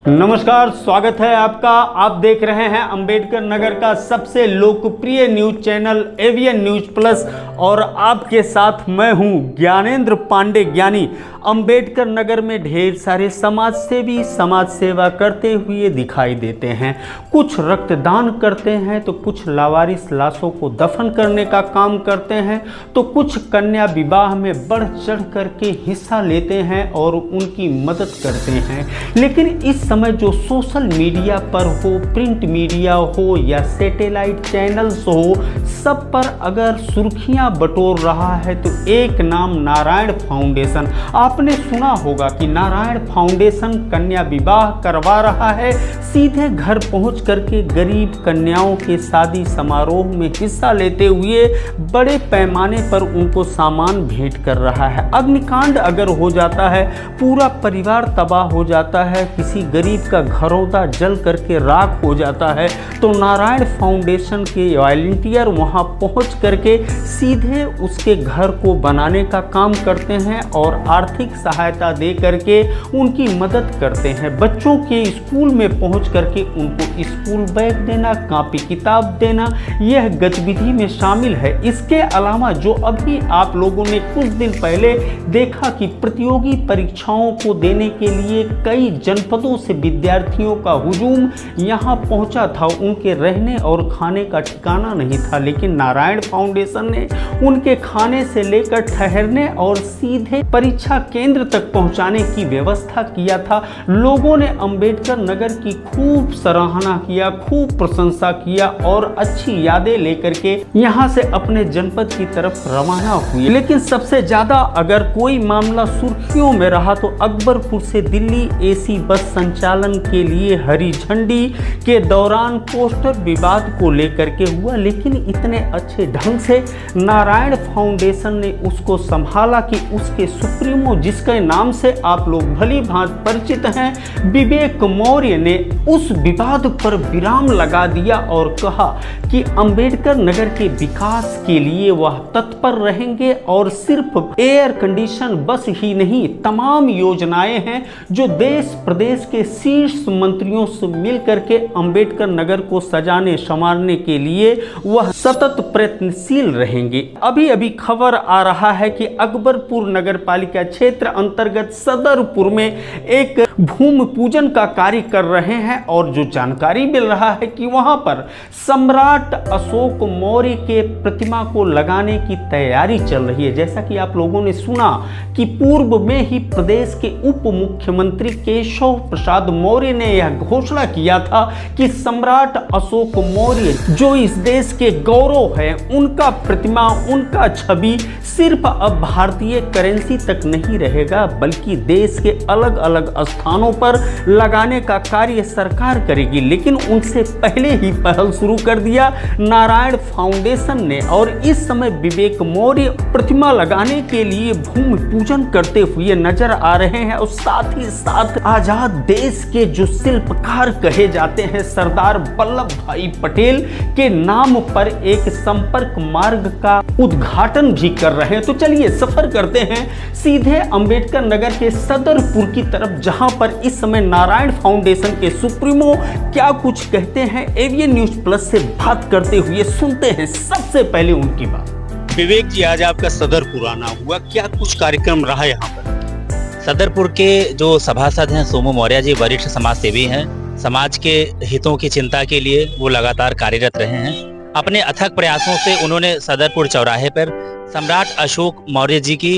नमस्कार, स्वागत है आपका। आप देख रहे हैं अंबेडकर नगर का सबसे लोकप्रिय news channel AVN news plus और आपके साथ मैं हूं ज्ञानेंद्र पांडे ज्ञानी। अंबेडकर नगर में ढेर सारे समाज सेवी समाज सेवा करते हुए दिखाई देते हैं। कुछ रक्तदान करते हैं तो कुछ लावारिस लाशों को दफन करने का काम करते हैं, तो कुछ कन्या विवाह में बढ़ चढ़ करके हिस्सा लेते हैं और उनकी मदद करते हैं। लेकिन इस समय जो सोशल मीडिया पर हो, प्रिंट मीडिया हो या सैटेलाइट चैनल्स हो, सब पर अगर सुर्खियां बटोर रहा है तो एक नाम नारायण फाउंडेशन। आपने सुना होगा कि नारायण फाउंडेशन कन्या विवाह करवा रहा है, सीधे घर पहुंच करके गरीब कन्याओं के शादी समारोह में हिस्सा लेते हुए बड़े पैमाने पर उनको सामान भेंट कर रहा है। अग्निकांड अगर हो जाता है, पूरा परिवार तबाह हो जाता है, किसी गरीब का घरौंदा जल करके राख हो जाता है, तो नारायण फाउंडेशन के वॉलंटियर वहां पहुंच करके सीधे उसके घर को बनाने का काम करते हैं और आर्थिक सहायता दे करके उनकी मदद करते हैं। बच्चों के स्कूल में पहुंच करके उनको स्कूल बैग देना, कॉपी किताब देना, यह गतिविधि में शामिल है। इसके अलावा जो अभी आप लोगों ने कुछ दिन पहले देखा कि प्रतियोगी परीक्षाओं को देने के लिए कई जनपदों से विद्यार्थियों का हुजूम यहाँ पहुँचा था, उनके रहने और खाने का ठिकाना नहीं था, लेकिन नारायण फाउंडेशन ने उनके खाने से लेकर ठहरने और सीधे परीक्षा केंद्र तक पहुँचाने की व्यवस्था किया था। लोगों ने अंबेडकर नगर की खूब सराहना किया, खूब प्रशंसा किया और अच्छी यादें लेकर के यहाँ से अपने जनपद की तरफ रवाना हुए। लेकिन सबसे ज्यादा अगर कोई मामला सुर्खियों में रहा तो अकबरपुर से दिल्ली एसी बस संचालन के लिए हरी झंडी के दौरान पोस्टर विवाद को लेकर के हुआ, लेकिन इतने अच्छे ढंग से नारायण फाउंडेशन ने उसको संभाला कि उसके सुप्रीमो, जिसके नाम से आप लोग भली भांति परिचित हैं, विवेक मौर्य ने उस विवाद पर विराम लगा दिया और कहा कि अंबेडकर नगर के विकास के लिए वह तत्पर रहेंगे और सिर्फ एयर कंडीशन बस ही नहीं, तमाम योजनाएं हैं जो देश प्रदेश के शीर्ष मंत्रियों से मिल करके अंबेडकर नगर को सजाने संवारने के लिए वह सतत प्रयत्नशील रहेंगे। अभी अभी खबर आ रहा है कि अकबरपुर नगर पालिका क्षेत्र अंतर्गत सदरपुर में एक भूमि पूजन का कार्य कर रहे हैं और जो जानकारी मिल रहा है कि वहां पर सम्राट अशोक मौर्य के प्रतिमा को लगाने की तैयारी चल रही है। जैसा कि आप लोगों ने सुना कि पूर्व में ही प्रदेश के उप मुख्यमंत्री केशव प्रसाद मौर्य ने यह घोषणा किया था कि सम्राट अशोक मौर्य जो इस देश के गौरव है, उनका प्रतिमा, उनका छवि सिर्फ अब भारतीय करेंसी तक नहीं रहेगा, बल्कि देश के अलग अलग स्थानों पर लगाने का कार्य सरकार करेगी। लेकिन उनसे पहले ही पहल शुरू कर दिया नारायण फाउंडेशन ने और इस समय विवेक मौर्य प्रतिमा लगाने के लिए भूमि पूजन करते हुए नजर आ रहे हैं। और साथ ही साथ आजाद देश के जो शिल्पकार कहे जाते हैं सरदार वल्लभ भाई पटेल के नाम पर एक संपर्क मार्ग का उद्घाटन भी कर रहे हैं। तो चलिए सफर करते हैं सीधे अंबेडकर नगर के सदरपुर की तरफ, जहां पर इस समय नारायण फाउंडेशन के सुप्रीमो क्या कुछ कहते हैं। एवीएन न्यूज प्लस से बात करते हुए सुनते हैं सबसे पहले उनकी बात। विवेक जी, आज आपका सदरपुर आना हुआ, क्या कुछ कार्यक्रम रहा यहाँ पर? सदरपुर के जो सभासद हैं सोमू मौर्य जी वरिष्ठ समाज सेवी हैं, समाज के हितों की चिंता के लिए वो लगातार कार्यरत रहे हैं। अपने अथक प्रयासों से उन्होंने सदरपुर चौराहे पर सम्राट अशोक मौर्य जी की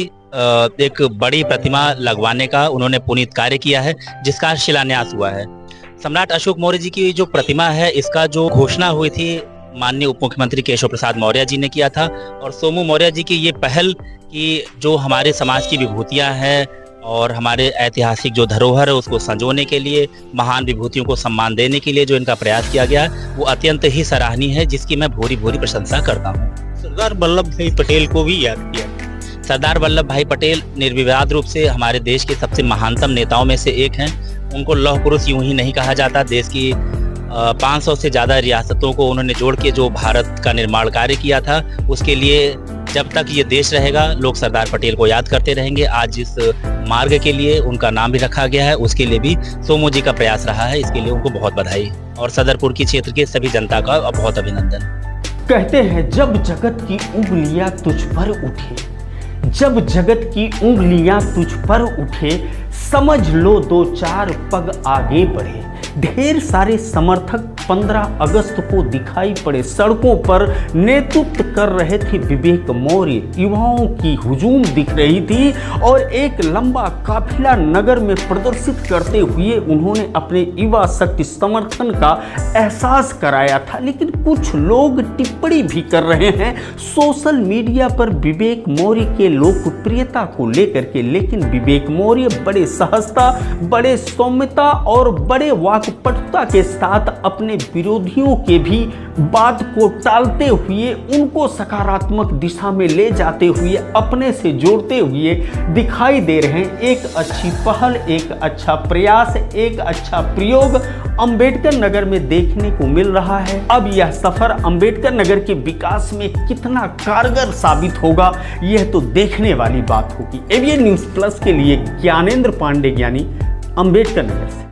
एक बड़ी प्रतिमा लगवाने का उन्होंने पुनीत कार्य किया है, जिसका शिलान्यास हुआ है। सम्राट अशोक मौर्य जी की जो प्रतिमा है, इसका जो घोषणा हुई थी माननीय उप मुख्यमंत्री केशव प्रसाद मौर्य जी ने किया था, और सोमू मौर्य जी की ये पहल कि जो हमारे समाज की विभूतियां हैं और हमारे ऐतिहासिक जो धरोहर है उसको संजोने के लिए, महान विभूतियों को सम्मान देने के लिए जो इनका प्रयास किया गया वो अत्यंत ही सराहनीय है, जिसकी मैं भूरी भूरी प्रशंसा करता हूँ। सरदार वल्लभ भाई पटेल को भी याद किया। सरदार वल्लभ भाई पटेल निर्विवाद रूप से हमारे देश के सबसे महानतम नेताओं में से एक हैं। उनको लौह पुरुष यूं ही नहीं कहा जाता। देश की 500 से ज़्यादा रियासतों को उन्होंने जोड़ के जो भारत का निर्माण कार्य किया था, उसके लिए जब तक ये देश रहेगा लोग सरदार पटेल को याद करते रहेंगे। आज जिस मार्ग के लिए उनका नाम भी रखा गया है उसके लिए भी सोमू जी का प्रयास रहा है, इसके लिए उनको बहुत बधाई और सदरपुर की क्षेत्र के सभी जनता का बहुत अभिनंदन। कहते हैं जब जगत की उंगलियां तुझ पर उठे, जब जगत की उंगलियां तुझ पर उठे, समझ लो 2-4 पग आगे बढ़े। ढेर सारे समर्थक 15 अगस्त को दिखाई पड़े, सड़कों पर नेतृत्व कर रहे थे विवेक मौर्य, युवाओं की हुजूम दिख रही थी और एक लंबा काफिला नगर में प्रदर्शित करते हुए उन्होंने अपने युवा शक्ति समर्थन का एहसास कराया था। लेकिन कुछ लोग टिप्पणी भी कर रहे हैं सोशल मीडिया पर विवेक मौर्य के लोकप्रियता को लेकर के, लेकिन विवेक मौर्य बड़े सहजता, बड़े सौम्यता और बड़े वाकपटुता के साथ अपने विरोधियों के भी बात को टालते हुए उनको सकारात्मक दिशा में ले जाते हुए अपने से जोड़ते हुए दिखाई दे रहे हैं। एक अच्छी पहल, एक अच्छा प्रयास, एक अच्छा प्रयोग अंबेडकर नगर में देखने को मिल रहा है। अब यह सफर अंबेडकर नगर के विकास में कितना कारगर साबित होगा यह तो देखने वाली बात होगी। एवीएन न्यूज़ प्लस के लिए ज्ञानेंद्र पांडे ज्ञानी, अंबेडकर नगर से।